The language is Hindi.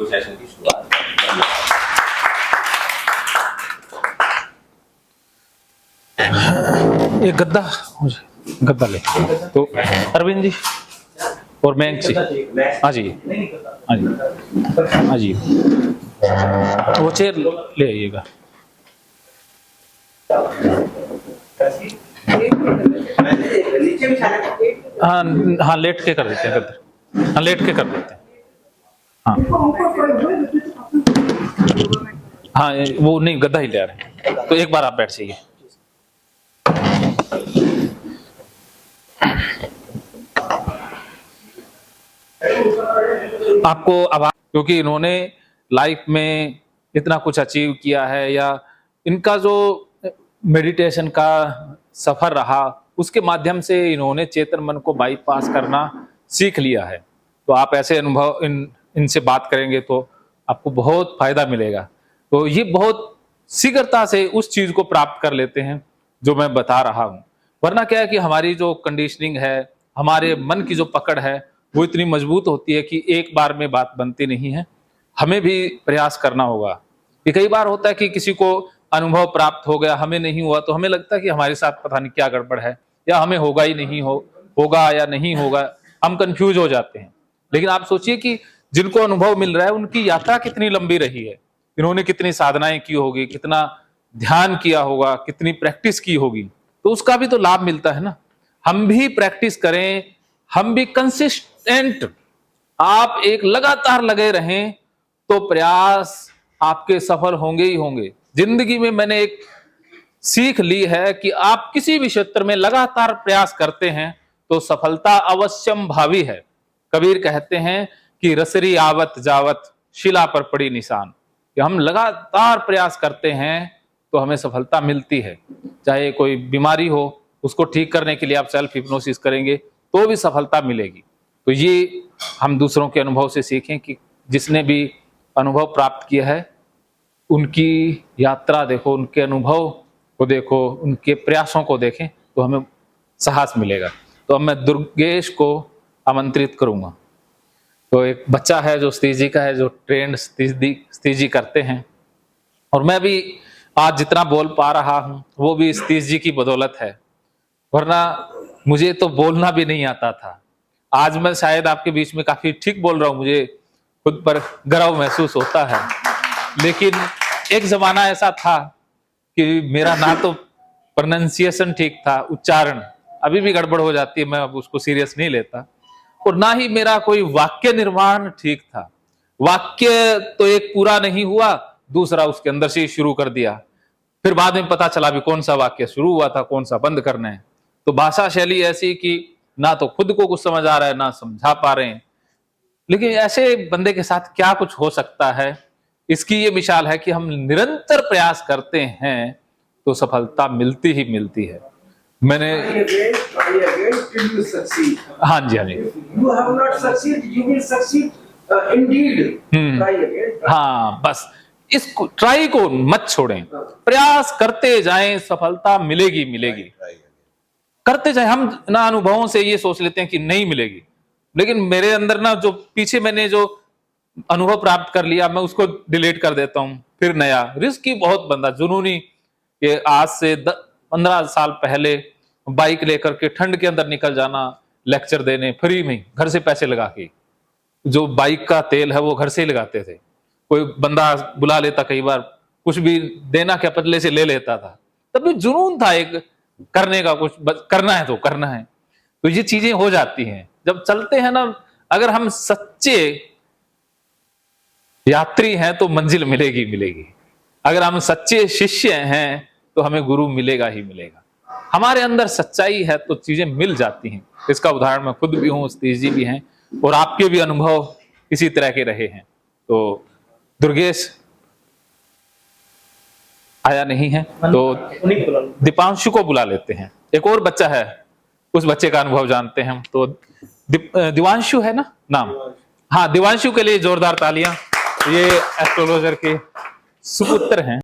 को सेशन की शुरुआत करें। एक गद्दा ले तो अरविंद जी और मयंक जी हाँ जी हाँ जी हाँ जी वो चेयर ले आइएगा। हाँ हाँ लेट के कर देते हैं गद्दा, हाँ लेट के कर देते हैं। हाँ हाँ वो नहीं गद्दा ही ले आ रहे हैं, तो एक बार आप बैठ जाइए। आपको अब क्योंकि इन्होंने लाइफ में इतना कुछ अचीव किया है या इनका जो मेडिटेशन का सफर रहा उसके माध्यम से इन्होंने चेतन मन को बाईपास करना सीख लिया है। तो आप ऐसे अनुभव इनसे बात करेंगे तो आपको बहुत फायदा मिलेगा। तो ये बहुत शीघ्रता से उस चीज को प्राप्त कर लेते हैं जो मैं बता रहा हूं। वरना क्या है कि हमारी जो कंडीशनिंग है, हमारे मन की जो पकड़ है वो इतनी मजबूत होती है कि एक बार में बात बनती नहीं है, हमें भी प्रयास करना होगा। ये कई बार होता है कि किसी को अनुभव प्राप्त हो गया, हमें नहीं हुआ, तो हमें लगता है कि हमारे साथ पता नहीं क्या गड़बड़ है या हमें होगा ही नहीं, होगा या नहीं होगा, हम कंफ्यूज हो जाते हैं। लेकिन आप सोचिए कि जिनको अनुभव मिल रहा है उनकी यात्रा कितनी लंबी रही है, इन्होंने कितनी साधनाएं की होगी, कितना ध्यान किया होगा, कितनी प्रैक्टिस की होगी, तो उसका भी तो लाभ मिलता है ना। हम भी प्रैक्टिस करें, हम भी कंसिस्टेंट, आप एक लगातार लगे रहें तो प्रयास आपके सफल होंगे ही होंगे। जिंदगी में मैंने एक सीख ली है कि आप किसी भी क्षेत्र में लगातार प्रयास करते हैं तो सफलता अवश्यम भावी है। कबीर कहते हैं कि रसरी आवत जावत शिला पर पड़ी निशान, कि हम लगातार प्रयास करते हैं तो हमें सफलता मिलती है। चाहे कोई बीमारी हो उसको ठीक करने के लिए आप सेल्फ हिप्नोसिस करेंगे तो भी सफलता मिलेगी। तो ये हम दूसरों के अनुभव से सीखें कि जिसने भी अनुभव प्राप्त किया है उनकी यात्रा देखो, उनके अनुभव को देखो, उनके प्रयासों को देखें तो हमें साहस मिलेगा। तो अब मैं दुर्गेश को आमंत्रित करूंगा। तो एक बच्चा है जो सतीश जी का है, जो ट्रेंड सतीश जी करते हैं, और मैं भी आज जितना बोल पा रहा हूं वो भी सतीश जी की बदौलत है, वरना मुझे तो बोलना भी नहीं आता था। आज मैं शायद आपके बीच में काफी ठीक बोल रहा हूं, मुझे खुद पर गर्व महसूस होता है। लेकिन एक जमाना ऐसा था कि मेरा ना तो प्रोनाउंसिएशन ठीक था, उच्चारण अभी भी गड़बड़ हो जाती है, मैं अब उसको सीरियस नहीं लेता, और ना ही मेरा कोई वाक्य निर्माण ठीक था। वाक्य तो एक पूरा नहीं हुआ, दूसरा उसके अंदर से ही शुरू कर दिया, फिर बाद में पता चला भी कौन सा वाक्य शुरू हुआ था, कौन सा बंद करना है। तो भाषा शैली ऐसी कि ना तो खुद को कुछ समझ आ रहा है ना समझा पा रहे हैं। लेकिन ऐसे बंदे के साथ क्या कुछ हो सकता है, इसकी ये मिसाल है कि हम निरंतर प्रयास करते हैं तो सफलता मिलती ही मिलती है। मैंने हाँ जी हाँ जी हाँ, बस इस ट्राई को मत छोड़ें, प्रयास करते जाएं, सफलता मिलेगी मिलेगी, करते जाएं। हम ना अनुभवों से ये सोच लेते हैं कि नहीं मिलेगी, लेकिन मेरे अंदर ना जो पीछे मैंने जो अनुभव प्राप्त कर लिया मैं उसको डिलीट कर देता हूं, फिर नया रिस्की बहुत बंदा जुनूनी कि आज से 15 साल पहले बाइक लेकर के ठंड के अंदर निकल जाना लेक्चर देने, फ्री में घर से पैसे लगा के, जो बाइक का तेल है वो घर से ही लगाते थे, कोई बंदा बुला लेता, कई बार कुछ भी देना क्या पतले से ले लेता था, तब भी जुनून था एक करने का, कुछ करना है तो करना है। तो ये चीजें हो जाती हैं जब चलते हैं ना। अगर हम सच्चे यात्री हैं तो मंजिल मिलेगी मिलेगी, अगर हम सच्चे शिष्य हैं तो हमें गुरु मिलेगा ही मिलेगा। हमारे अंदर सच्चाई है तो चीजें मिल जाती हैं। इसका उदाहरण मैं खुद भी हूं, सतीश जी भी हैं, और आपके भी अनुभव इसी तरह के रहे हैं। तो दुर्गेश आया नहीं है तो दीपांशु को बुला लेते हैं। एक और बच्चा है, उस बच्चे का अनुभव जानते हैं। तो दिवांशु है ना नाम? हाँ, दिवांशु के लिए जोरदार तालियां। ये एस्ट्रोलॉजर के सुपुत्र हैं।